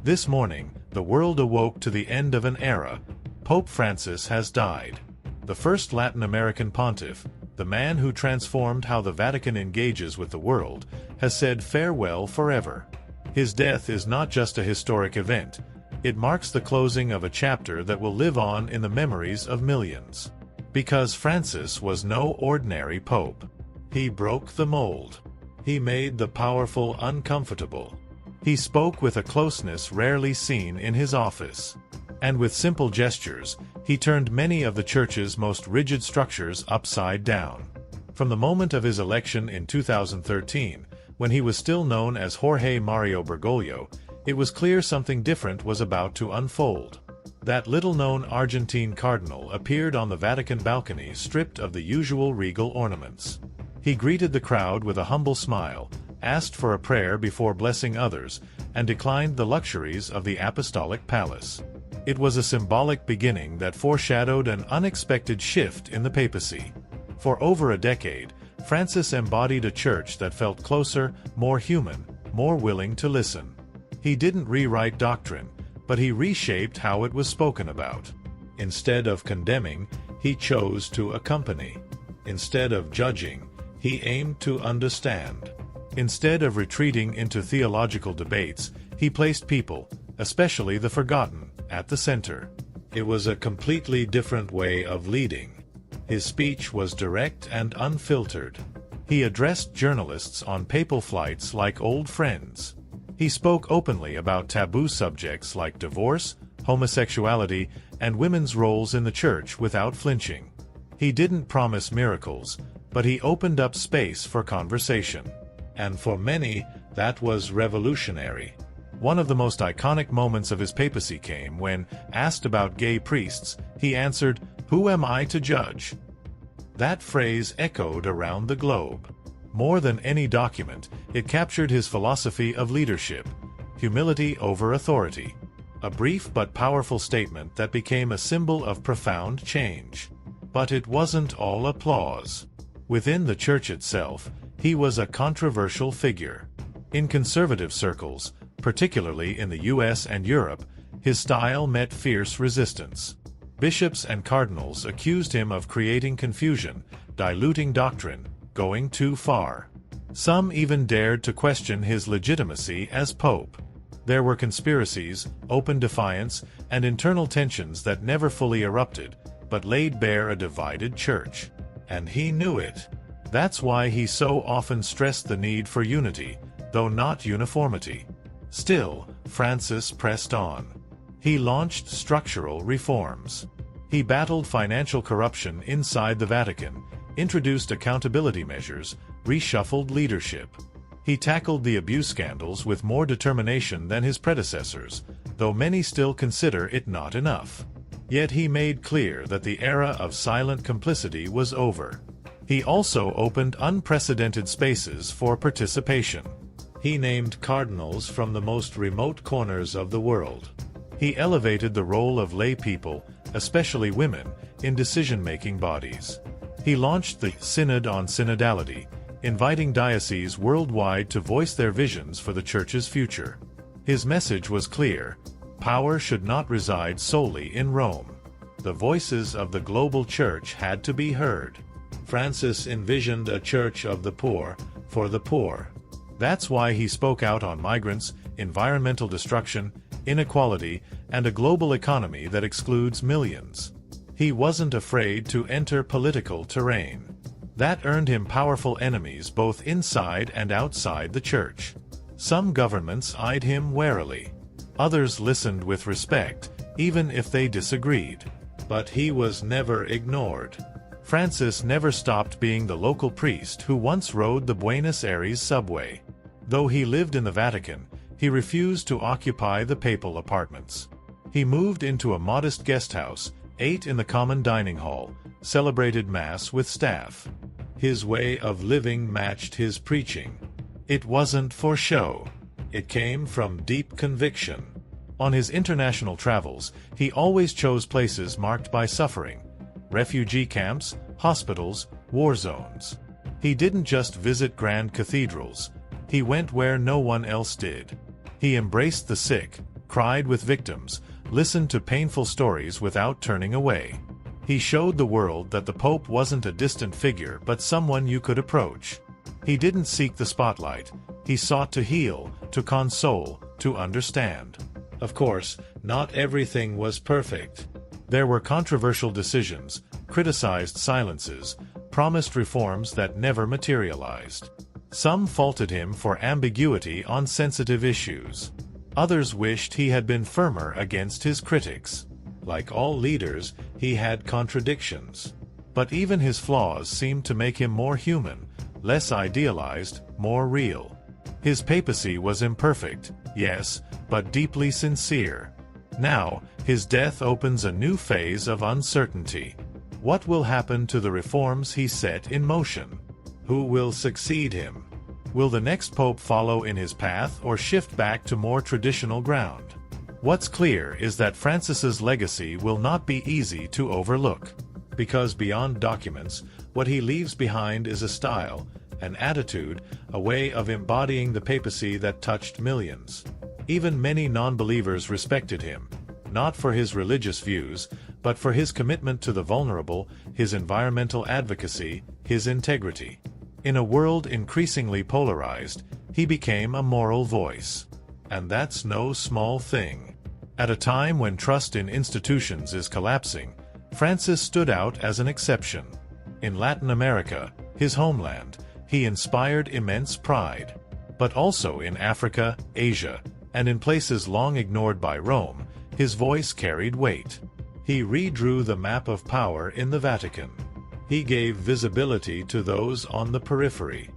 This morning, the world awoke to the end of an era. Pope Francis has died. The first Latin American pontiff, the man who transformed how the Vatican engages with the world, has said farewell forever. His death is not just a historic event. It marks the closing of a chapter that will live on in the memories of millions. Because Francis was no ordinary pope. He broke the mold. He made the powerful uncomfortable. He spoke with a closeness rarely seen in his office. And with simple gestures, he turned many of the Church's most rigid structures upside down. From the moment of his election in 2013, when he was still known as Jorge Mario Bergoglio, it was clear something different was about to unfold. That little-known Argentine cardinal appeared on the Vatican balcony stripped of the usual regal ornaments. He greeted the crowd with a humble smile, asked for a prayer before blessing others, and declined the luxuries of the apostolic palace. It was a symbolic beginning that foreshadowed an unexpected shift in the papacy. For over a decade, Francis embodied a church that felt closer, more human, more willing to listen. He didn't rewrite doctrine, but he reshaped how it was spoken about. Instead of condemning, he chose to accompany. Instead of judging, he aimed to understand. Instead of retreating into theological debates, he placed people, especially the forgotten, at the center. It was a completely different way of leading. His speech was direct and unfiltered. He addressed journalists on papal flights like old friends. He spoke openly about taboo subjects like divorce, homosexuality, and women's roles in the church without flinching. He didn't promise miracles, but he opened up space for conversation. And for many, that was revolutionary. One of the most iconic moments of his papacy came when, asked about gay priests, he answered, "Who am I to judge?" That phrase echoed around the globe. More than any document, it captured his philosophy of leadership, humility over authority. A brief but powerful statement that became a symbol of profound change. But it wasn't all applause. Within the church itself, he was a controversial figure. In conservative circles, particularly in the US and Europe, his style met fierce resistance. Bishops and cardinals accused him of creating confusion, diluting doctrine, going too far. Some even dared to question his legitimacy as pope. There were conspiracies, open defiance, and internal tensions that never fully erupted, but laid bare a divided church. And he knew it. That's why he so often stressed the need for unity, though not uniformity. Still, Francis pressed on. He launched structural reforms. He battled financial corruption inside the Vatican, introduced accountability measures, reshuffled leadership. He tackled the abuse scandals with more determination than his predecessors, though many still consider it not enough. Yet he made clear that the era of silent complicity was over. He also opened unprecedented spaces for participation. He named cardinals from the most remote corners of the world. He elevated the role of lay people, especially women, in decision-making bodies. He launched the Synod on Synodality, inviting dioceses worldwide to voice their visions for the Church's future. His message was clear: power should not reside solely in Rome. The voices of the global Church had to be heard. Francis envisioned a church of the poor, for the poor. That's why he spoke out on migrants, environmental destruction, inequality, and a global economy that excludes millions. He wasn't afraid to enter political terrain. That earned him powerful enemies both inside and outside the church. Some governments eyed him warily. Others listened with respect, even if they disagreed. But he was never ignored. Francis never stopped being the local priest who once rode the Buenos Aires subway. Though he lived in the Vatican, he refused to occupy the papal apartments. He moved into a modest guest house, ate in the common dining hall, celebrated Mass with staff. His way of living matched his preaching. It wasn't for show. It came from deep conviction. On his international travels, he always chose places marked by suffering: refugee camps, hospitals, war zones. He didn't just visit grand cathedrals. He went where no one else did. He embraced the sick, cried with victims, listened to painful stories without turning away. He showed the world that the Pope wasn't a distant figure but someone you could approach. He didn't seek the spotlight. He sought to heal, to console, to understand. Of course, not everything was perfect. There were controversial decisions, criticized silences, promised reforms that never materialized. Some faulted him for ambiguity on sensitive issues. Others wished he had been firmer against his critics. Like all leaders, he had contradictions. But even his flaws seemed to make him more human, less idealized, more real. His papacy was imperfect, yes, but deeply sincere. Now, his death opens a new phase of uncertainty. What will happen to the reforms he set in motion? Who will succeed him? Will the next pope follow in his path or shift back to more traditional ground? What's clear is that Francis's legacy will not be easy to overlook. Because beyond documents, what he leaves behind is a style, an attitude, a way of embodying the papacy that touched millions. Even many non-believers respected him, not for his religious views, but for his commitment to the vulnerable, his environmental advocacy, his integrity. In a world increasingly polarized, he became a moral voice. And that's no small thing. At a time when trust in institutions is collapsing, Francis stood out as an exception. In Latin America, his homeland, he inspired immense pride. But also in Africa, Asia, and in places long ignored by Rome, his voice carried weight. He redrew the map of power in the Vatican. He gave visibility to those on the periphery.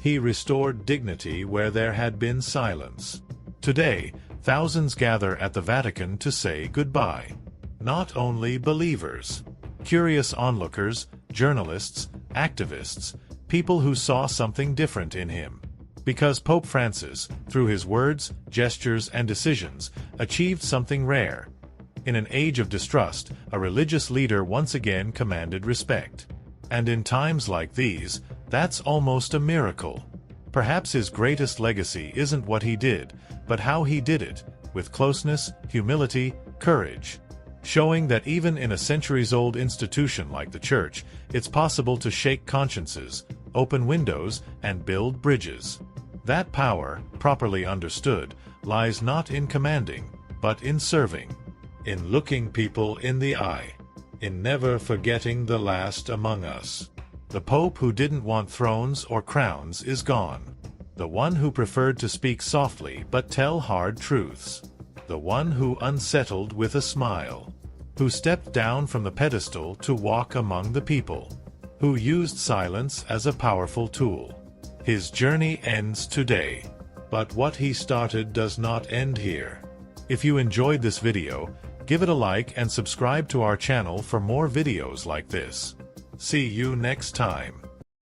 He restored dignity where there had been silence. Today, thousands gather at the Vatican to say goodbye. Not only believers. Curious onlookers, journalists, activists, people who saw something different in him. Because Pope Francis, through his words, gestures, and decisions, achieved something rare. In an age of distrust, a religious leader once again commanded respect. And in times like these, that's almost a miracle. Perhaps his greatest legacy isn't what he did, but how he did it, with closeness, humility, courage. Showing that even in a centuries-old institution like the Church, it's possible to shake consciences, open windows, and build bridges. That power, properly understood, lies not in commanding, but in serving. In looking people in the eye. In never forgetting the last among us. The Pope who didn't want thrones or crowns is gone. The one who preferred to speak softly but tell hard truths. The one who unsettled with a smile. Who stepped down from the pedestal to walk among the people. Who used silence as a powerful tool. His journey ends today. But what he started does not end here. If you enjoyed this video, give it a like and subscribe to our channel for more videos like this. See you next time.